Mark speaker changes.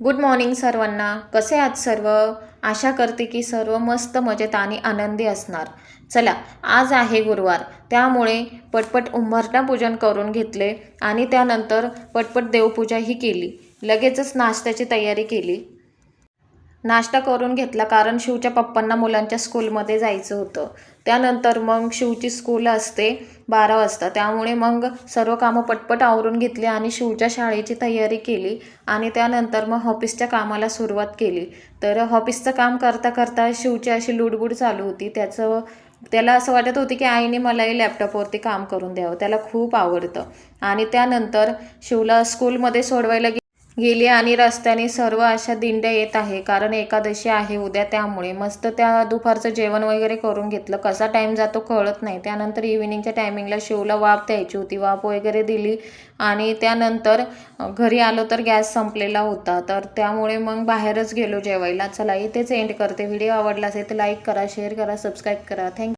Speaker 1: Good morning सर्वांना. कसे आहात सर्व? आशा करते की सर्व मस्त मजेत आणि आनंदी असणार. चला, आज आहे गुरुवार, त्यामुळे पटपट उंबरठा पूजन करून घेतले आणि त्यानंतर पटपट देवपूजाही केली. लगेचच नाश्त्याची तयारी केली. नाश्ता करून घेतला कारण शिवच्या पप्पांना मुलांच्या स्कूलमध्ये जायचं होतं. त्यानंतर मग शिवची स्कूल असते 12 वाजता, त्यामुळे मग सर्व कामं पटपट आवरून घेतली आणि शिवच्या शाळेची तयारी केली आणि त्यानंतर मग ऑफिसच्या कामाला सुरुवात केली. तर ऑफिसचं काम करता करता शिवची अशी लुडबुड चालू होती. त्याला असं वाटत होती की आईने मलाही लॅपटॉपवरती काम करून द्यावं. त्याला खूप आवडतं. आणि त्यानंतर शिवला स्कूलमध्ये सोडवायला गेली आणि रस्त्याने सर्व अशा दिंड्या येत आहे कारण एकादशी आहे उद्या, त्यामुळे मस्त त्या दुपारचं जेवण वगैरे करून घेतलं. कसा टाईम जातो कळत नाही. त्यानंतर इव्हिनिंगच्या टायमिंगला शिवला वाफ द्यायची होती, वाफ वगैरे दिली आणि त्यानंतर घरी आलो तर गॅस संपलेला होता, तर त्यामुळे मग बाहेरच गेलो जेवायला. चला, इथेच एंड करते. व्हिडिओ आवडला असेल तर लाईक करा, शेअर करा, सबस्क्राईब करा. थँक्यू.